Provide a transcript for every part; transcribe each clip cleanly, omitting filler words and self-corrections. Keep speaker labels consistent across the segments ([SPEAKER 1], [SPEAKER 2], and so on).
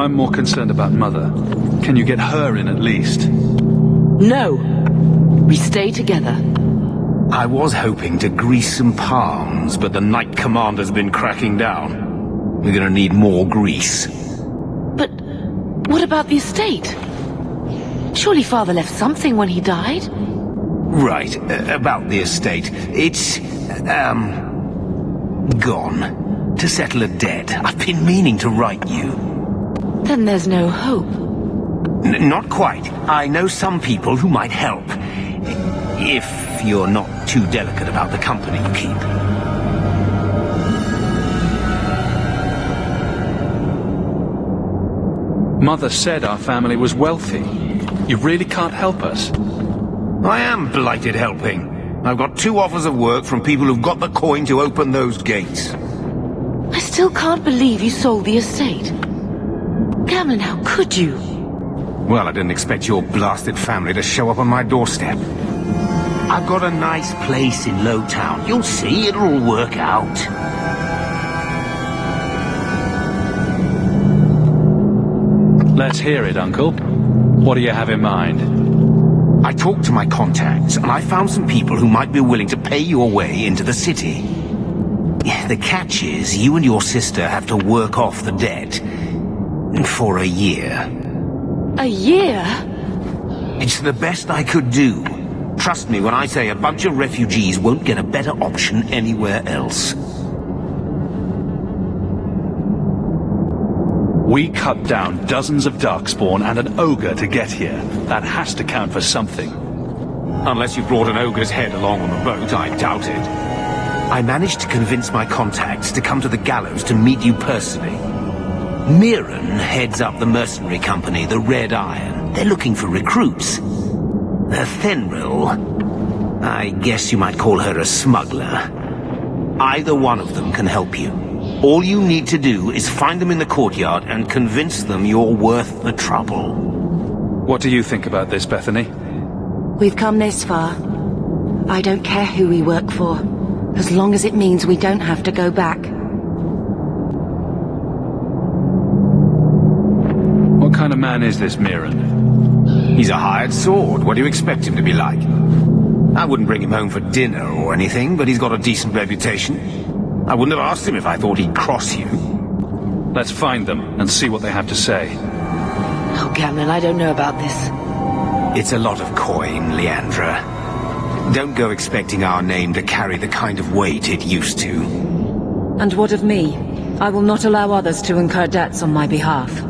[SPEAKER 1] I'm more concerned about Mother. Can you get her in at least?
[SPEAKER 2] No. We stay together.
[SPEAKER 3] I was hoping to grease some palms, but the Knight Commander's been cracking down. We're gonna need more grease.
[SPEAKER 2] But what about the estate? Surely Father left something when he died?
[SPEAKER 3] Right, about the estate. It's, gone. To settle a debt. I've been meaning to write you.
[SPEAKER 2] Then there's no hope.
[SPEAKER 3] Not quite. I know some people who might help. If you're not too delicate about the company you keep.
[SPEAKER 1] Mother said our family was wealthy. You really can't help us.
[SPEAKER 3] I am blighted helping. I've got 2 offers of work from people who've got the coin to open those gates.
[SPEAKER 2] I still can't believe you sold the estate. Gamlin, how could you?
[SPEAKER 3] Well, I didn't expect your blasted family to show up on my doorstep. I've got a nice place in Low Town. You'll see, it'll all work out.
[SPEAKER 1] Let's hear it, Uncle. What do you have in mind?
[SPEAKER 3] I talked to my contacts, and I found some people who might be willing to pay your way into the city. The catch is, you and your sister have to work off the debt. For a year.
[SPEAKER 2] A year?
[SPEAKER 3] It's the best I could do. Trust me when I say a bunch of refugees won't get a better option anywhere else.
[SPEAKER 1] We cut down dozens of Darkspawn and an ogre to get here. That has to count for something.
[SPEAKER 3] Unless you brought an ogre's head along on the boat, I doubt it. I managed to convince my contacts to come to the gallows to meet you personally. Mirren heads up the mercenary company, the Red Iron. They're looking for recruits. Fenrir, I guess you might call her a smuggler. Either one of them can help you. All you need to do is find them in the courtyard and convince them you're worth the trouble.
[SPEAKER 1] What do you think about this, Bethany?
[SPEAKER 4] We've come this far. I don't care who we work for, as long as it means we don't have to go back.
[SPEAKER 1] What kind of man is this Mirren?
[SPEAKER 3] He's a hired sword. What do you expect him to be like? I wouldn't bring him home for dinner or anything, but he's got a decent reputation. I wouldn't have asked him if I thought he'd cross you.
[SPEAKER 1] Let's find them and see what they have to say.
[SPEAKER 2] Oh, Gamlin, I don't know about this.
[SPEAKER 3] It's a lot of coin, Leandra. Don't go expecting our name to carry the kind of weight it used to.
[SPEAKER 4] And what of me? I will not allow others to incur debts on my behalf.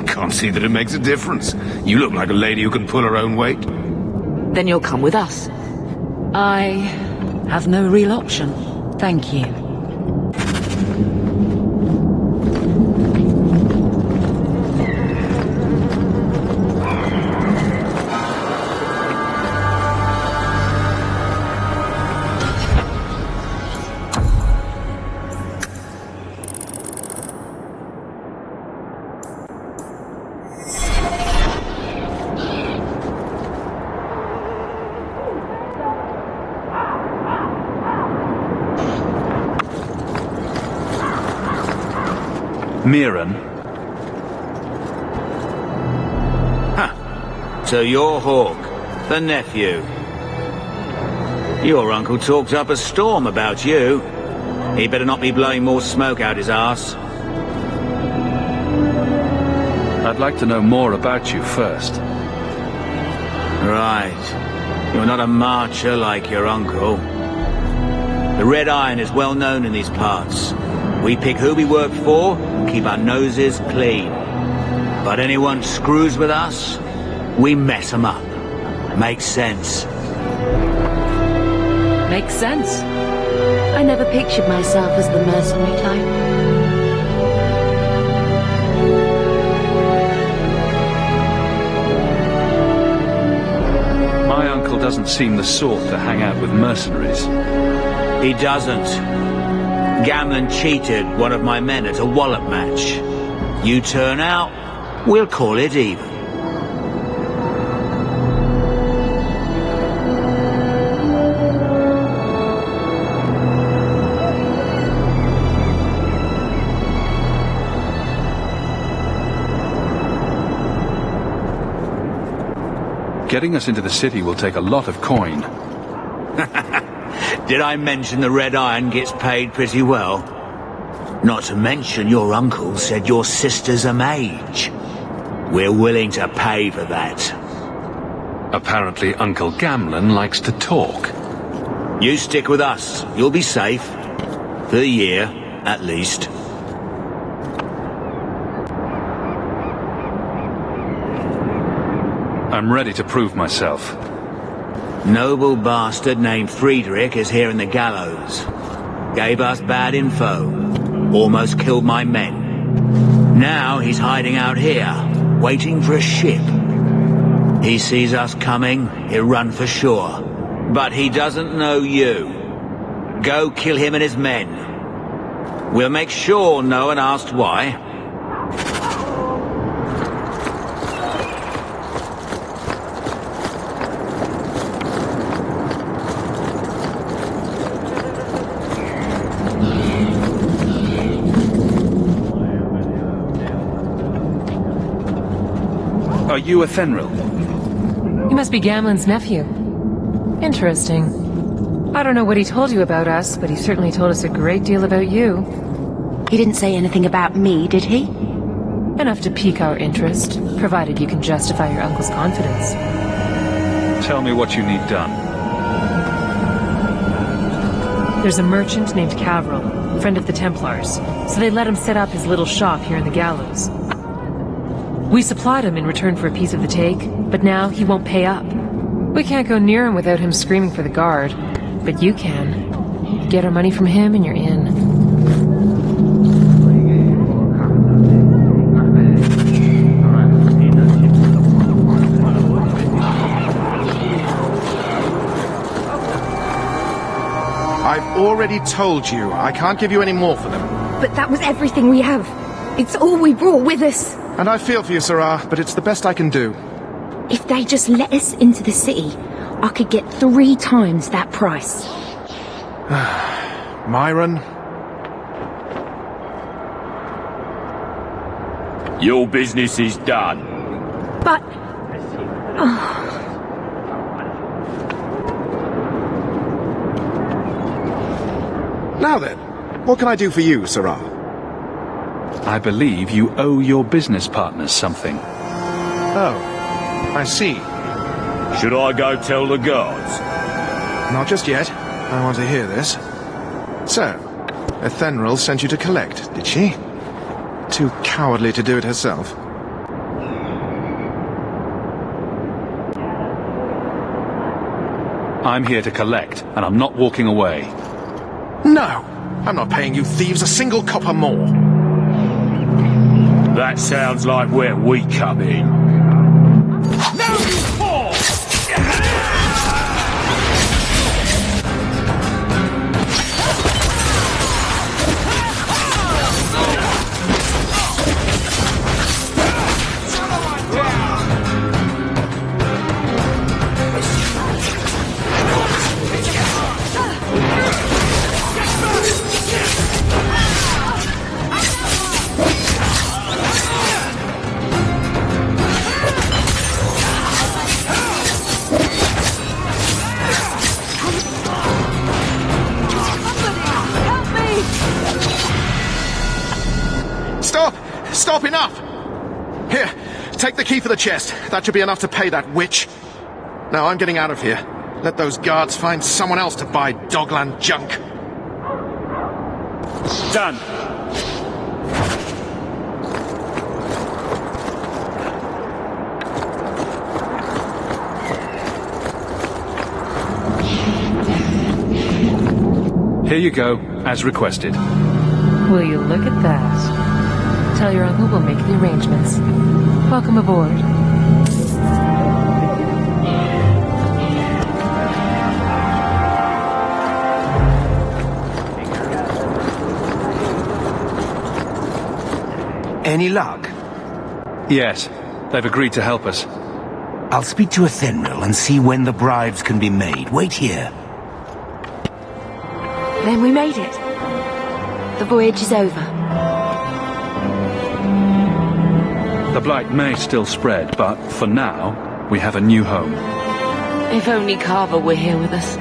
[SPEAKER 3] Can't see that it makes a difference. You look like a lady who can pull her own weight.
[SPEAKER 2] Then you'll come with us.
[SPEAKER 4] I have no real option. Thank you.
[SPEAKER 1] Mirren?
[SPEAKER 5] Huh. So you're Hawk, the nephew. Your uncle talked up a storm about you. He better not be blowing more smoke out his arse.
[SPEAKER 1] I'd like to know more about you first.
[SPEAKER 5] Right. You're not a marcher like your uncle. The Red Iron is well known in these parts. We pick who we work for, keep our noses clean. But anyone screws with us, we mess them up. Makes sense.
[SPEAKER 4] Makes sense. I never pictured myself as the mercenary type.
[SPEAKER 1] My uncle doesn't seem the sort to hang out with mercenaries.
[SPEAKER 5] He doesn't. Gamlin cheated one of my men at a wallop match. You turn out, we'll call it even.
[SPEAKER 1] Getting us into the city will take a lot of coin.
[SPEAKER 5] Did I mention the Red Iron gets paid pretty well? Not to mention your uncle said your sister's a mage. We're willing to pay for that.
[SPEAKER 1] Apparently Uncle Gamlen likes to talk.
[SPEAKER 5] You stick with us. You'll be safe. For the year, at least.
[SPEAKER 1] I'm ready to prove myself.
[SPEAKER 5] Noble bastard named Friedrich is here in the gallows. Gave us bad info. Almost killed my men. Now he's hiding out here, waiting for a ship. He sees us coming, he'll run for sure. But he doesn't know you. Go kill him and his men. We'll make sure no one asks why.
[SPEAKER 1] Are you a Thenril?
[SPEAKER 6] You must be Gamlen's nephew. Interesting. I don't know what he told you about us, but he certainly told us a great deal about you.
[SPEAKER 4] He didn't say anything about me, did he?
[SPEAKER 6] Enough to pique our interest, provided you can justify your uncle's confidence.
[SPEAKER 1] Tell me what you need done.
[SPEAKER 6] There's a merchant named Cavril, friend of the Templars, so they let him set up his little shop here in the gallows. We supplied him in return for a piece of the take, but now he won't pay up. We can't go near him without him screaming for the guard, but you can. Get our money from him and you're in.
[SPEAKER 7] I've already told you, I can't give you any more for them.
[SPEAKER 8] But that was everything we have. It's all we brought with us.
[SPEAKER 7] And I feel for you, Sarah, but it's the best I can do.
[SPEAKER 8] If they just let us into the city, I could get 3 times that price.
[SPEAKER 7] Myron?
[SPEAKER 9] Your business is done.
[SPEAKER 8] But...
[SPEAKER 7] Now then, what can I do for you, Sarah?
[SPEAKER 1] I believe you owe your business partners something.
[SPEAKER 7] Oh, I see.
[SPEAKER 9] Should I go tell the guards?
[SPEAKER 7] Not just yet. I want to hear this. So, Ethenril sent you to collect, did she? Too cowardly to do it herself.
[SPEAKER 1] I'm here to collect, and I'm not walking away.
[SPEAKER 7] No! I'm not paying you thieves a single copper more.
[SPEAKER 9] That sounds like where we come in. No, you fool!
[SPEAKER 7] Stop, enough! Here, take the key for the chest. That should be enough to pay that witch. Now I'm getting out of here. Let those guards find someone else to buy Dogland junk.
[SPEAKER 9] Done.
[SPEAKER 1] Here you go, as requested.
[SPEAKER 6] Will you look at that? Tell your uncle we'll make the arrangements. Welcome aboard.
[SPEAKER 3] Any luck?
[SPEAKER 1] Yes, they've agreed to help us.
[SPEAKER 3] I'll speak to Ethenril and see when the bribes can be made. Wait here.
[SPEAKER 4] Then we made it. The voyage is over.
[SPEAKER 1] The blight may still spread, but for now, We have a new home.
[SPEAKER 2] If only Carver were here with us.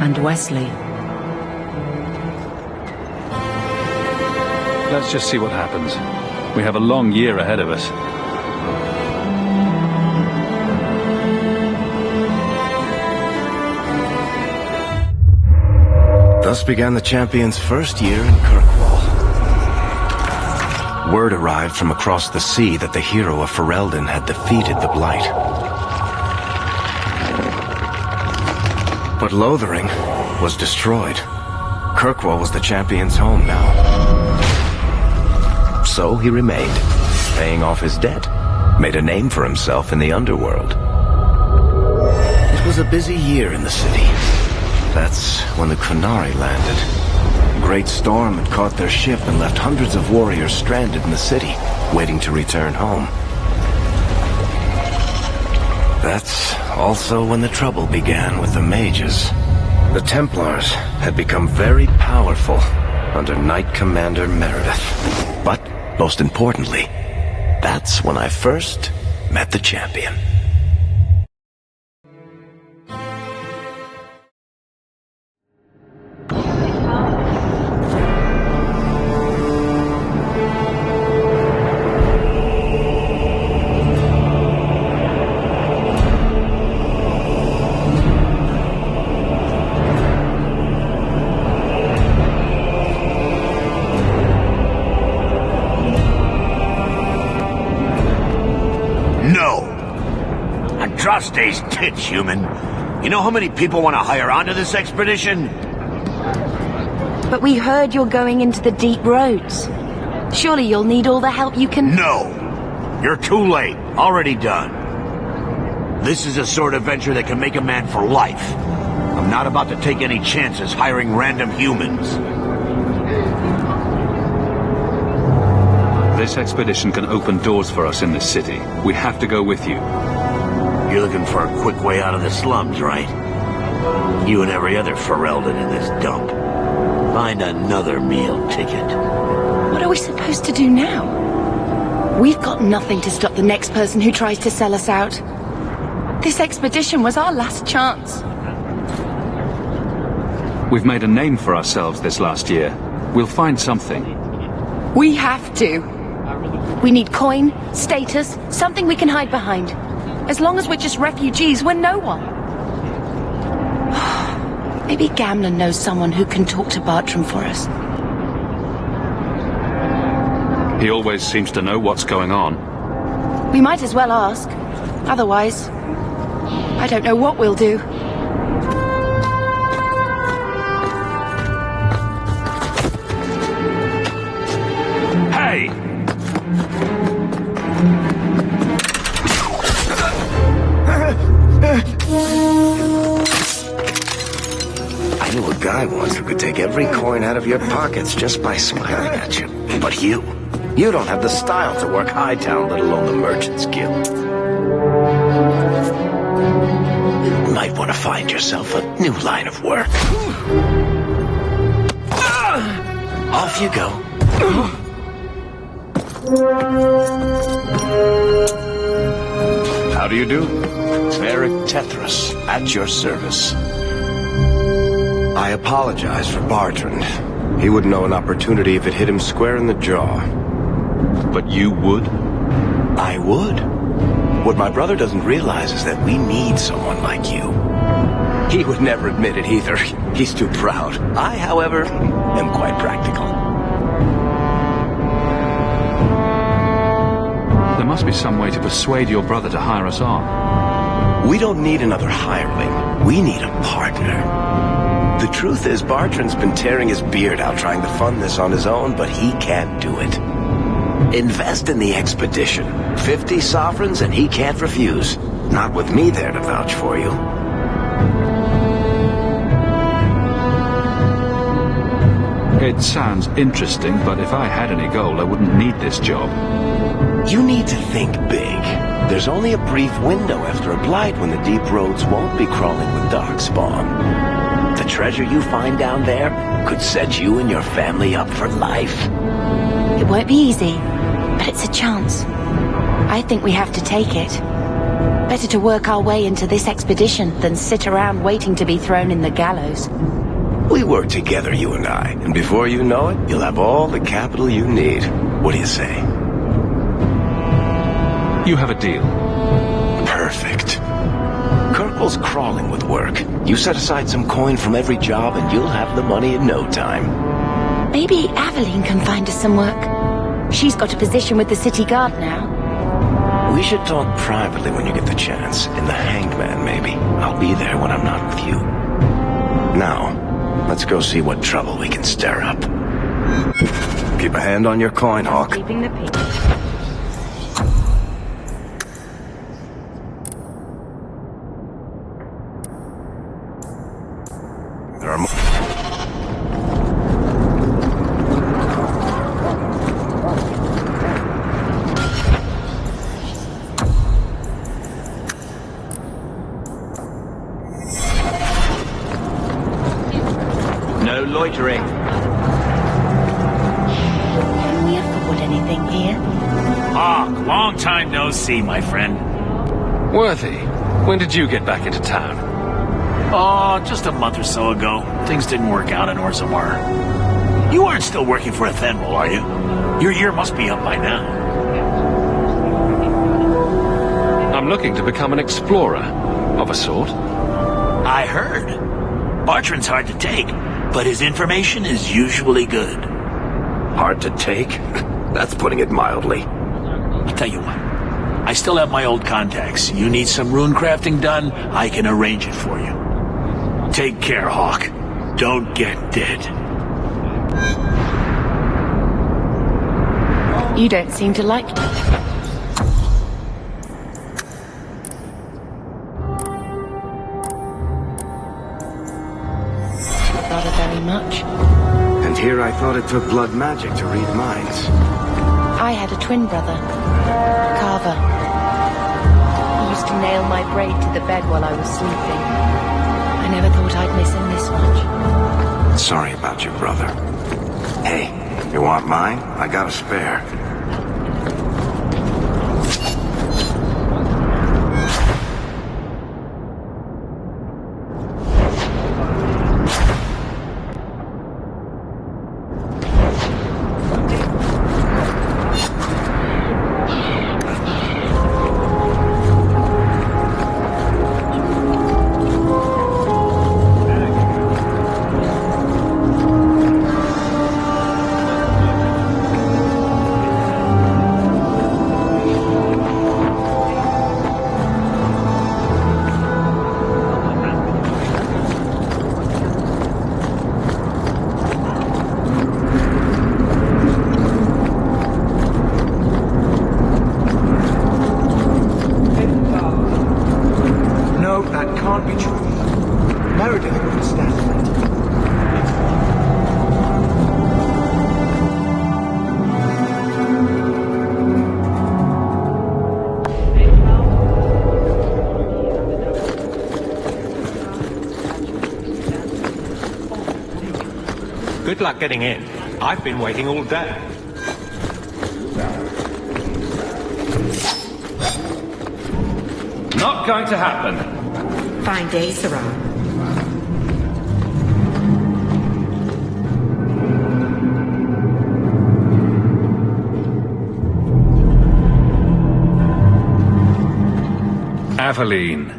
[SPEAKER 4] And Wesley.
[SPEAKER 1] Let's just see what happens. We have a long year ahead of us.
[SPEAKER 10] Thus began the champion's first year in Kirkwall. Word arrived from across the sea that the hero of Ferelden had defeated the Blight. But Lothering was destroyed. Kirkwall was the champion's home now. So he remained, paying off his debt, made a name for himself in the underworld. It was a busy year in the city. That's when the CANARY landed. A great storm had caught their ship and left hundreds of warriors stranded in the city, waiting to return home. That's also when the trouble began with the mages. The Templars had become very powerful under Knight Commander Meredith. But, most importantly, that's when I first met the champion.
[SPEAKER 5] These tits, human. You know how many people want to hire onto this expedition?
[SPEAKER 8] But we heard you're going into the deep roads. Surely you'll need all the help you can...
[SPEAKER 5] No! You're too late. Already done. This is a sort of venture that can make a man for life. I'm not about to take any chances hiring random humans.
[SPEAKER 1] This expedition can open doors for us in this city. We have to go with you.
[SPEAKER 5] You're looking for a quick way out of the slums, right? You and every other Ferelden in this dump. Find another meal ticket.
[SPEAKER 4] What are we supposed to do now? We've got nothing to stop the next person who tries to sell us out. This expedition was our last chance.
[SPEAKER 1] We've made a name for ourselves this last year. We'll find something.
[SPEAKER 4] We have to. We need coin, status, something we can hide behind. As long as we're just refugees, we're no one. Maybe Gamlen knows someone who can talk to Bartram for us.
[SPEAKER 1] He always seems to know what's going on.
[SPEAKER 4] We might as well ask. Otherwise, I don't know what we'll do.
[SPEAKER 1] Hey!
[SPEAKER 10] I knew a guy once who could take every coin out of your pockets just by smiling at you. But you don't have the style to work Hightown, let alone the Merchant's Guild. You might want to find yourself a new line of work. Off you go.
[SPEAKER 1] How do you do?
[SPEAKER 10] Eric Tethras, at your service. I apologize for Bartrand. He wouldn't know an opportunity if it hit him square in the jaw.
[SPEAKER 1] But you would?
[SPEAKER 10] I would. What my brother doesn't realize is that we need someone like you. He would never admit it either. He's too proud. I, however, am quite practical.
[SPEAKER 1] There must be some way to persuade your brother to hire us on.
[SPEAKER 10] We don't need another hireling. We need a partner. The truth is, Bartrand's been tearing his beard out trying to fund this on his own, but he can't do it. Invest in the expedition. 50 sovereigns and he can't refuse. Not with me there to vouch for you.
[SPEAKER 1] It sounds interesting, but if I had any gold, I wouldn't need this job.
[SPEAKER 10] You need to think big. There's only a brief window after a blight when the deep roads won't be crawling with darkspawn. The treasure you find down there could set you and your family up for life.
[SPEAKER 4] It won't be easy, but it's a chance. I think we have to take it.
[SPEAKER 8] Better to work our way into this expedition than sit around waiting to be thrown in the gallows.
[SPEAKER 10] We work together, you and I, and before you know it, you'll have all the capital you need. What do you say?
[SPEAKER 1] You have a deal.
[SPEAKER 10] Perfect. Kirkwell's crawling with work. You set aside some coin from every job and you'll have the money in no time.
[SPEAKER 8] Maybe Aveline can find us some work. She's got a position with the city guard now.
[SPEAKER 10] We should talk privately when you get the chance. In the Hanged Man, maybe. I'll be there when I'm not with you. Now, let's go see what trouble we can stir up. Keep a hand on your coin, Hawk.
[SPEAKER 8] Keeping the peace.
[SPEAKER 10] There are more.
[SPEAKER 5] No loitering.
[SPEAKER 8] Can we afford anything here?
[SPEAKER 9] Hawk, long time no see, my friend.
[SPEAKER 1] Worthy, when did you get back into town?
[SPEAKER 9] Oh, just a month or so ago. Things didn't work out in Orzammar. You aren't still working for Athenwell, are you? Your year must be up by now.
[SPEAKER 1] I'm looking to become an explorer, of a sort.
[SPEAKER 9] I heard. Bartrand's hard to take, but his information is usually good.
[SPEAKER 10] Hard to take? That's putting it mildly.
[SPEAKER 9] I'll tell you what. I still have my old contacts. You need some rune crafting done, I can arrange it for you. Take care, Hawk. Don't get dead.
[SPEAKER 8] You don't seem to like me. Rather very much.
[SPEAKER 10] And here I thought it took blood magic to read minds.
[SPEAKER 8] I had a twin brother, Carver. He used to nail my braid to the bed while I was sleeping. I never thought I'd miss him this much.
[SPEAKER 10] Sorry about your brother. Hey, you want mine? I got a spare.
[SPEAKER 3] Good luck getting in. I've been waiting all day.
[SPEAKER 9] Not going to happen.
[SPEAKER 11] Fine day, Sarah.
[SPEAKER 1] Aveline.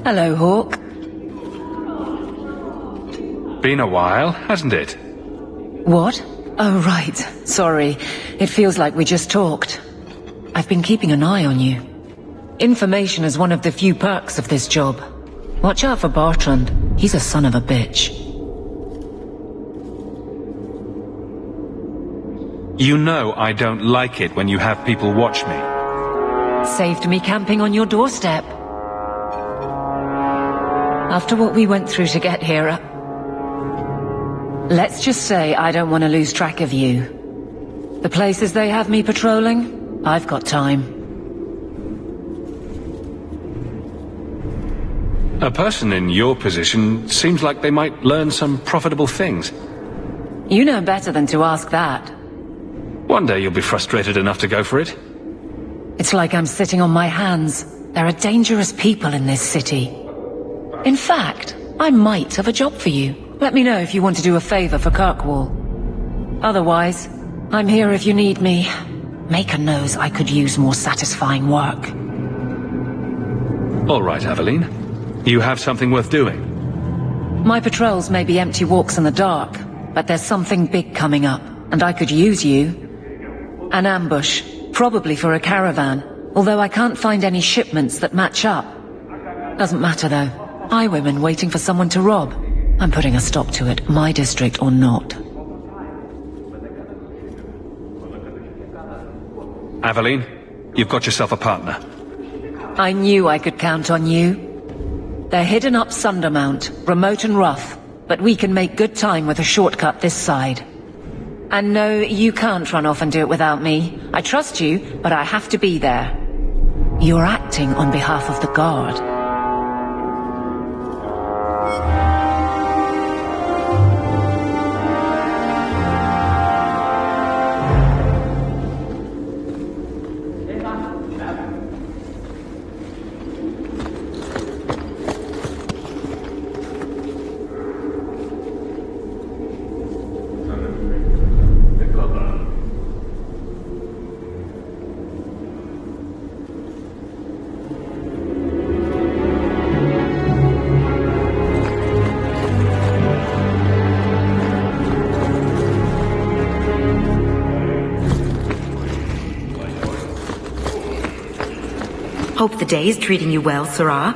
[SPEAKER 2] Hello, Hawk.
[SPEAKER 1] Been a while, hasn't it?
[SPEAKER 2] What? Oh, right. Sorry. It feels like we just talked. I've been keeping an eye on you. Information is one of the few perks of this job. Watch out for Bartrand. He's a son of a bitch.
[SPEAKER 1] You know I don't like it when you have people watch me.
[SPEAKER 2] Saved me camping on your doorstep. After what we went through to get here, let's just say I don't want to lose track of you. The places they have me patrolling, I've got time.
[SPEAKER 1] A person in your position seems like they might learn some profitable things.
[SPEAKER 2] You know better than to ask that.
[SPEAKER 1] One day you'll be frustrated enough to go for it.
[SPEAKER 2] It's like I'm sitting on my hands. There are dangerous people in this city. In fact, I might have a job for you. Let me know if you want to do a favor for Kirkwall. Otherwise, I'm here if you need me. Maker knows I could use more satisfying work.
[SPEAKER 1] All right, Aveline. You have something worth doing.
[SPEAKER 2] My patrols may be empty walks in the dark, but there's something big coming up, and I could use you. An ambush, probably for a caravan, although I can't find any shipments that match up. Doesn't matter though. Highwaymen waiting for someone to rob. I'm putting a stop to it, my district or not.
[SPEAKER 1] Aveline, you've got yourself a partner.
[SPEAKER 2] I knew I could count on you. They're hidden up Sundermount, remote and rough, but we can make good time with a shortcut this side. And no, you can't run off and do it without me. I trust you, but I have to be there. You're acting on behalf of the Guard.
[SPEAKER 11] Hope the day is treating you well, Sarah.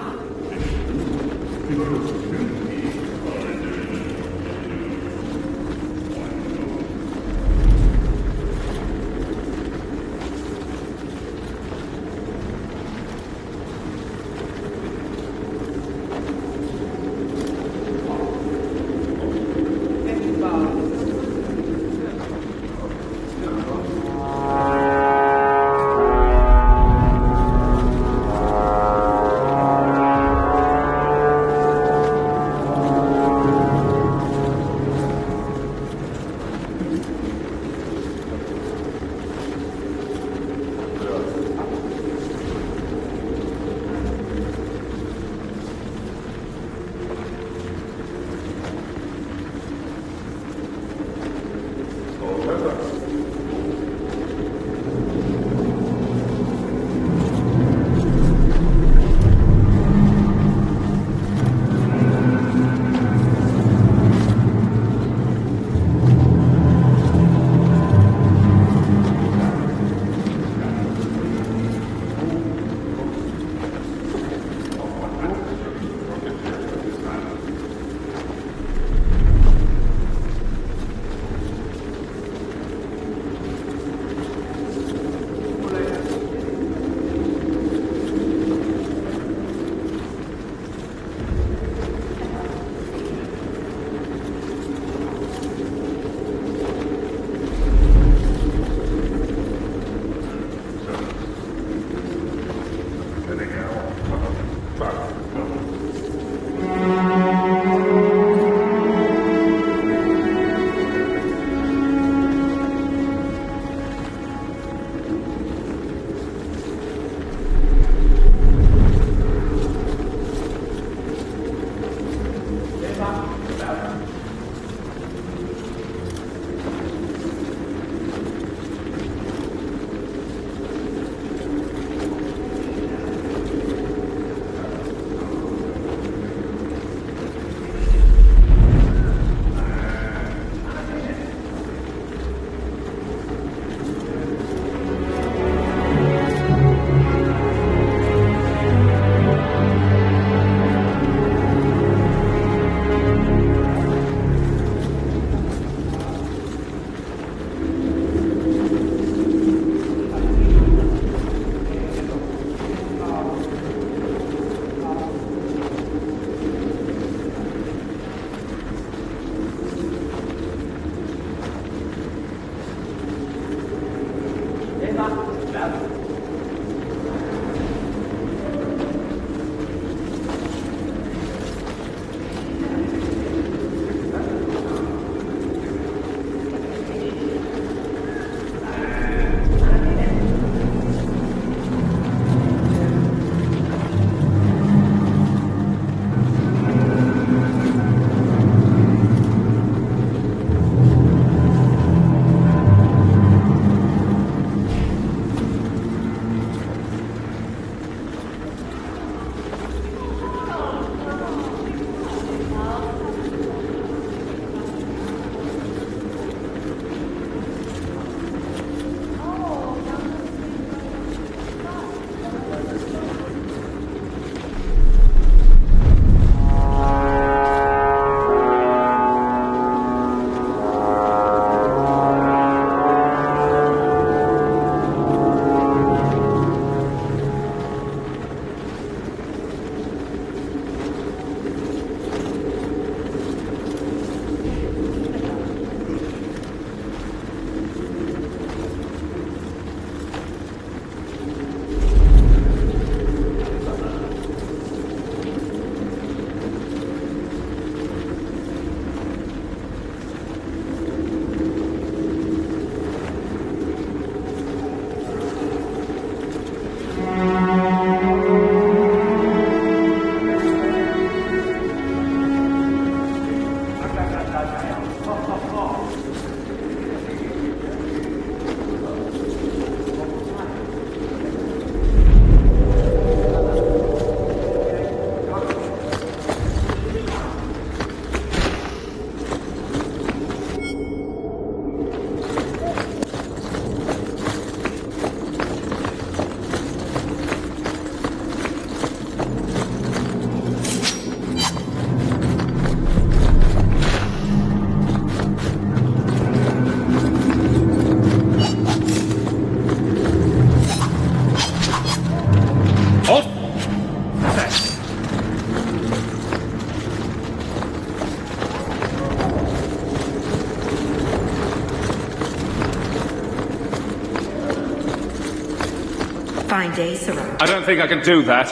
[SPEAKER 11] fine day, Sirrah.
[SPEAKER 12] I don't think I can do that.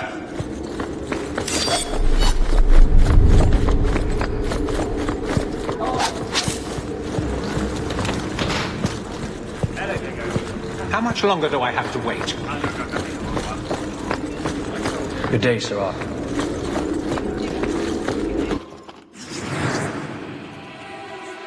[SPEAKER 13] How much longer do I have to wait?
[SPEAKER 14] Good day, Sirrah.